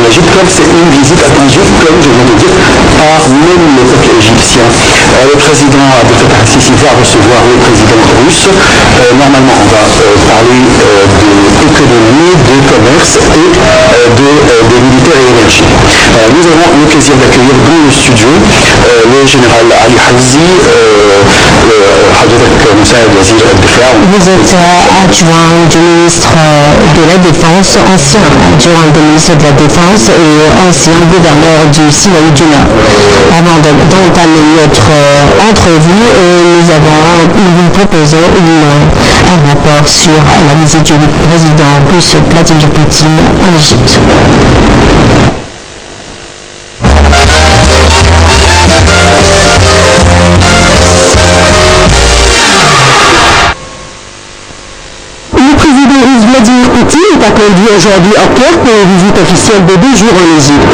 Égypte, comme c'est une visite attendue, comme je viens de dire, par même le peuple égyptien. Le président Abdel Fattah al-Sisi va recevoir le président russe. Normalement, on va parler d'économie, de commerce et des militaires et énergie. Nous avons le plaisir d'accueillir dans le studio le général Ali Hazi, Vous êtes adjoint du ministre de la Défense, ancien adjoint du ministre de la Défense et ancien gouverneur du Sinaï du Nord. Avant d'entamer notre entrevue, nous vous proposons un rapport sur la visite du président russe Vladimir Poutine en Égypte. Vladimir Poutine est attendu aujourd'hui au Caire pour une visite officielle de 2 jours en Égypte.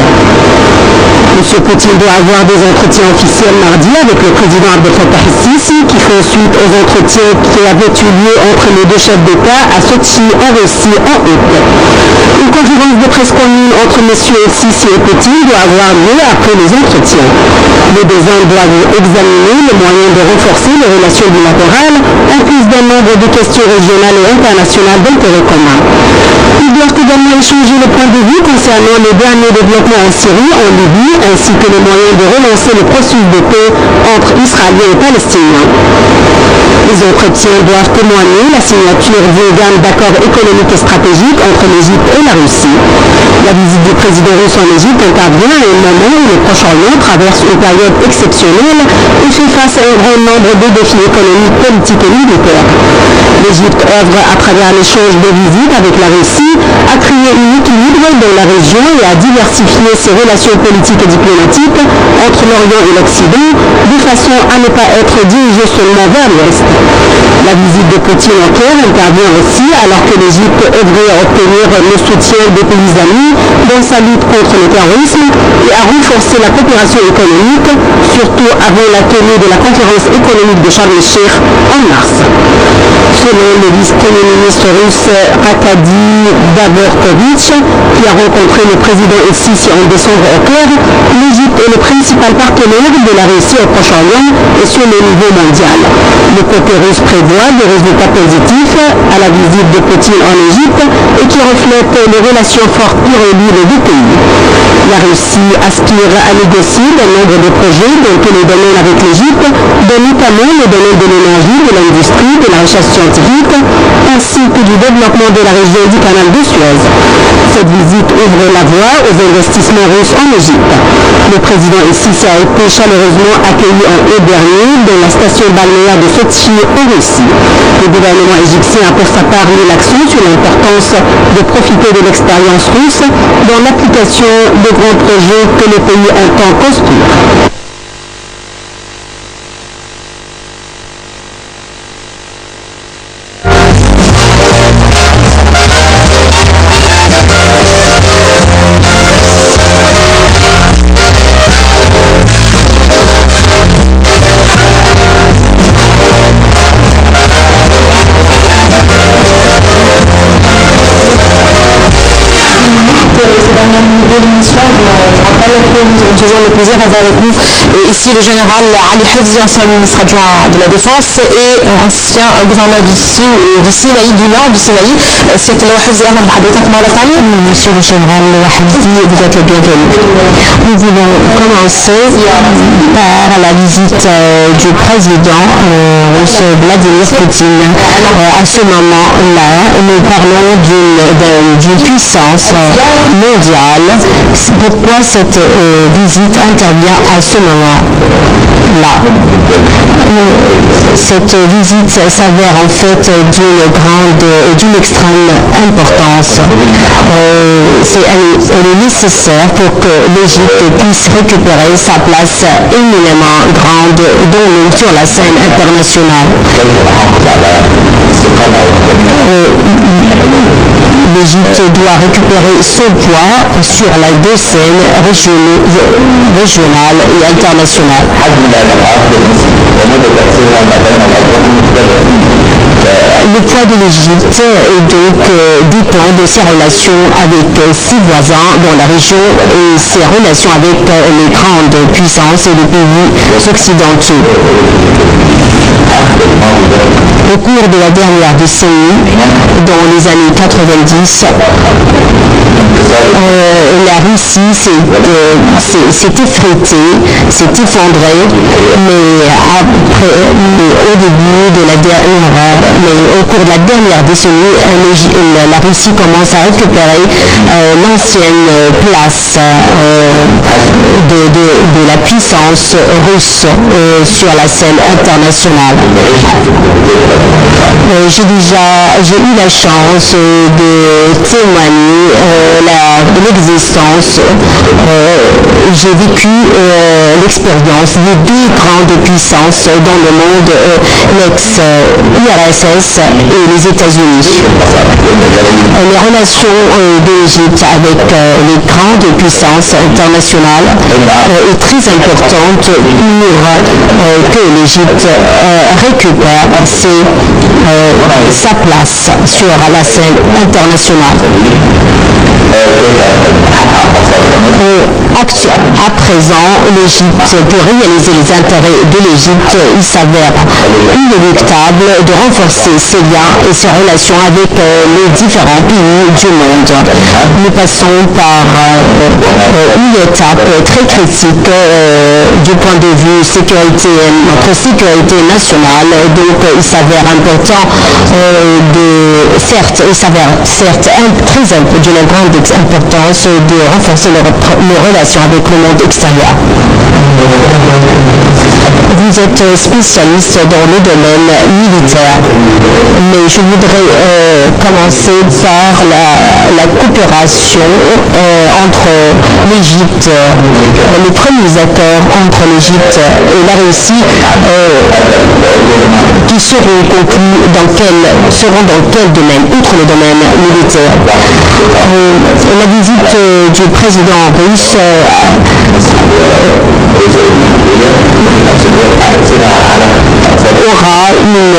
M. Poutine doit avoir des entretiens officiels mardi avec le président Abdel Fattah al-Sisi qui font suite aux entretiens qui avaient eu lieu entre les deux chefs d'État à Sochi en Russie en août. Une conférence de presse commune entre M. el-Sisi et Poutine doit avoir lieu après les entretiens. Les deux hommes doivent examiner les moyens de renforcer les relations bilatérales en plus d'un nombre de questions régionales et internationales d'intérêt commun. Ils doivent également échanger le point de vue concernant les derniers développements en Syrie, en Libye, ainsi que les moyens de relancer le processus de paix entre Israéliens et Palestiniens. Les entretiens doivent témoigner la signature d'une gamme d'accords économiques et stratégiques entre l'Égypte et la Russie. La visite du président russe en Égypte intervient à un moment où le Proche-Orient traverse une période exceptionnelle et fait face à un grand nombre de défis économiques, politiques et militaires. L'Égypte œuvre à travers l'échange de visites avec la Russie à créer un équilibre dans la région et à diversifier ses relations politiques et diplomatiques entre l'Orient et l'Occident de façon à ne pas être dirigée seulement vers l'Ouest. La visite de Poutine en Caire intervient aussi alors que l'Égypte œuvrait à obtenir le soutien des pays amis dans sa lutte contre le terrorisme et à renforcer la coopération économique, surtout avant la tenue de la conférence économique de Sharm el-Sheikh en mars. Selon le vice-premier ministre russe Arkady Gavorkovitch, qui a rencontré le président el-Sisi en décembre au Caire, l'Égypte est le principal partenaire de la Russie au Proche-Orient et sur le niveau mondial. Le côté russe prévoit des résultats positifs à la visite de Poutine en Égypte et qui reflètent les relations fortes irréduites des deux pays. La Russie aspire à négocier un nombre de projets dans tous les domaines avec l'Égypte, dont notamment les domaines de l'énergie, de l'industrie, de la recherche scientifique, ainsi que du développement de la région du canal de Suez. Cette visite ouvre la voie aux investissements russes en Égypte. Le président el-Sisi a été chaleureusement accueilli en août dernier dans la station balnéaire de Sochi en Russie. Le gouvernement égyptien a pour sa part mis l'accent sur l'importance de profiter de l'expérience russe dans l'application de grands projets que le pays entend construire. Nous avons le plaisir d'avoir avec nous ici le général Ali Hazi, ancien ministre adjoint de la Défense et ancien gouverneur du Sinaï, du Nord du Sinaï. Monsieur le général Hazi, vous êtes le bienvenu. Nous voulons commencer par la visite du président Vladimir Poutine. À ce moment-là, nous parlons d'une puissance mondiale. Pourquoi cette visite intervient à ce moment-là? Cette visite s'avère en fait d'une extrême importance. Elle est nécessaire pour que l'Égypte puisse récupérer sa place éminemment grande sur la scène internationale. L'Égypte doit récupérer son poids sur les deux scènes régionales et internationales. Le poids de l'Égypte est donc important de ses relations avec ses voisins dans la région et ses relations avec les grandes puissances et les pays occidentaux. Au cours de la dernière décennie, dans les années 90, la Russie s'est effritée, s'est effondrée, mais au cours de la dernière décennie, la Russie commence à récupérer l'ancienne place de la puissance russe sur la scène internationale. J'ai eu la chance de témoigner de l'existence. J'ai vécu l'expérience des deux grandes puissances dans le monde, l'ex-URSS et les États-Unis. Les relations de l'Égypte avec les grandes puissances internationales est très importante pour que l'Égypte récupère sa place sur la scène internationale. À présent, l'Égypte, pour réaliser les intérêts de l'Égypte, il s'avère inéluctable de renforcer ses liens et ses relations avec les différents pays du monde. Nous passons par une étape très critique du point de vue notre sécurité nationale. Donc, il s'avère important d'une grande importance de renforcer nos relations avec le monde extérieur. Vous êtes spécialiste dans le domaine militaire, mais je voudrais commencer par la coopération entre l'Égypte, les premiers accords entre l'Égypte et la Russie qui seront conclus dans quel domaine, outre le domaine militaire. La visite du président russe aura une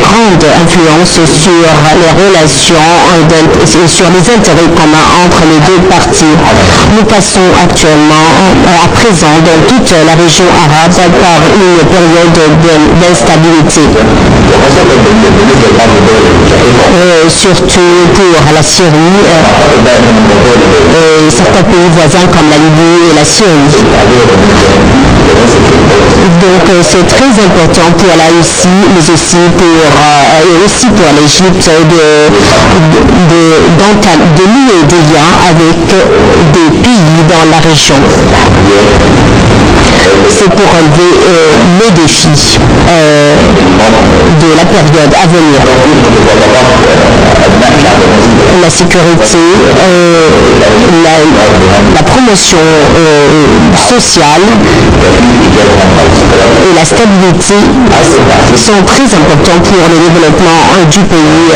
grande influence sur les relations et sur les intérêts communs entre les deux parties. Nous passons actuellement, à présent, dans toute la région arabe par une période d'instabilité. Surtout pour la Syrie et certains pays voisins comme la Libye et la Syrie. Donc c'est très important pour la Russie, mais aussi pour l'Égypte de lier des liens avec des pays dans la région. C'est pour relever les défis de la période à venir. La sécurité, la promotion sociale et la stabilité sont très importants pour le développement du pays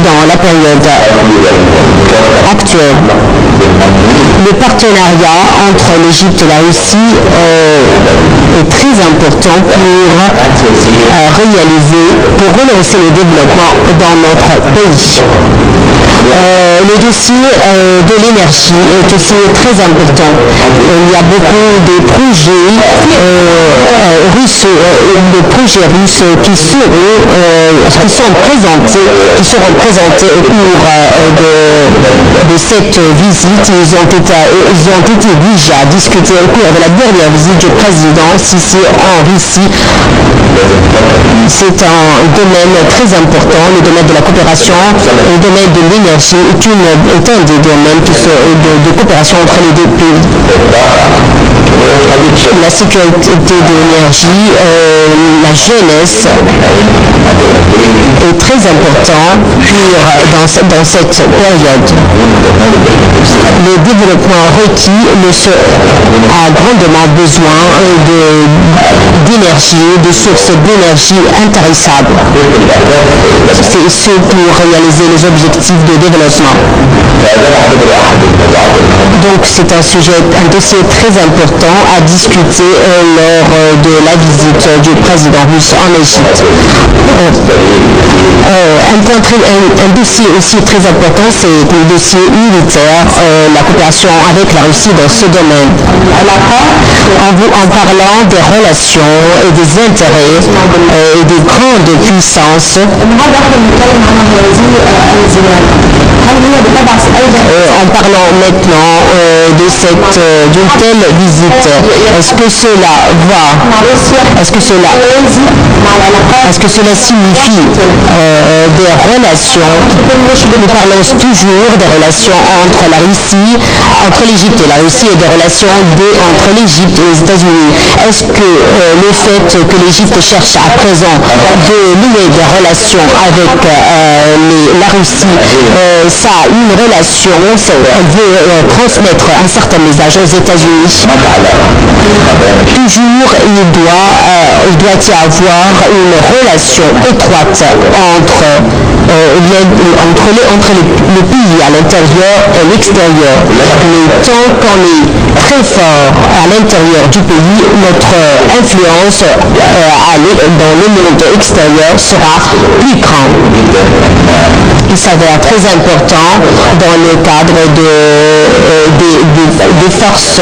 dans la période actuelle. Le partenariat entre l'Égypte et la Russie est très important pour relancer le développement dans notre pays. Le dossier de l'énergie est aussi très important. Il y a beaucoup de projets russes qui seront présentés au cours de cette visite. Ils ont été déjà discutés au cours de la dernière visite du président Sisi en Russie. C'est un domaine très important, le domaine de la coopération, le domaine de l'énergie est un des domaines de coopération entre les deux pays. La sécurité de l'énergie, la jeunesse est très important dans cette période. Le développement requis a grandement besoin d'énergie, de sources d'énergie intarissables. C'est ce pour réaliser les objectifs de développement. Donc c'est un dossier très important à discuter lors de la visite du président russe en Égypte. Un dossier aussi très important, c'est le dossier militaire, la coopération avec la Russie dans ce domaine. En parlant des relations et des intérêts et des grandes puissances, en parlant maintenant d'une telle visite, est-ce que cela signifie des relations? Nous parlons toujours des relations entre la Russie, entre l'Égypte et la Russie, et des relations entre l'Égypte et les États-Unis. Est-ce que le fait que l'Égypte cherche à présent de nouer des relations avec la Russie, ça a une relation, elle veut transmettre un certain message aux États-Unis? Toujours, il doit y avoir une relation étroite entre le pays à l'intérieur et l'extérieur. Mais tant qu'on est très fort à l'intérieur du pays, notre influence dans le monde extérieur sera plus grande. Il s'avère très important dans le cadre des forces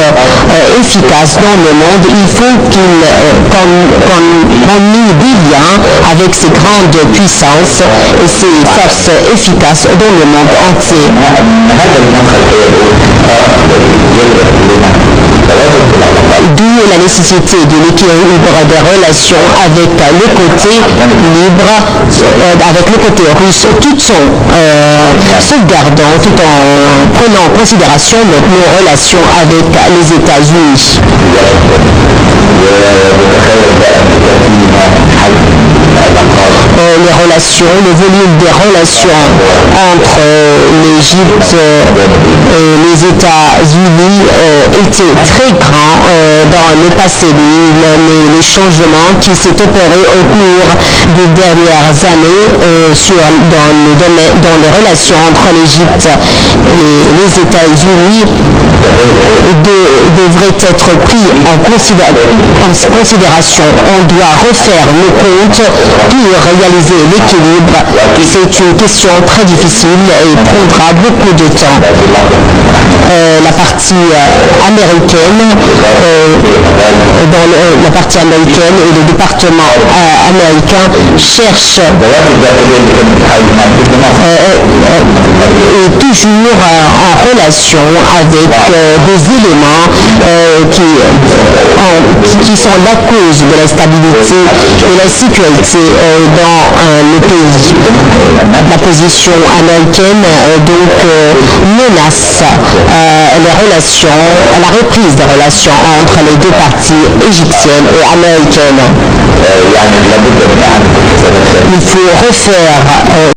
efficaces dans le monde. Il faut qu'on ait des liens avec ces grandes puissances et ces forces efficaces dans le monde entier. D'où la nécessité de l'équilibre des relations avec le côté libre, avec le côté russe, tout en sauvegardant, tout en prenant en considération nos relations avec les États-Unis. Le volume des relations entre l'Égypte et les États-Unis était très grand dans le passé. Les changements qui s'est opéré au cours des dernières années dans les relations entre l'Égypte et les États-Unis devraient être pris en considération. On doit refaire le compte pour réaliser l'équilibre. C'est une question très difficile et prendra beaucoup de temps. La partie américaine, et le département américain cherche est toujours en relation avec des éléments qui sont la cause de la stabilité et la sécurité dans le pays. La position américaine menace la reprise des relations entre les deux parties égyptiennes et américaines. Il faut refaire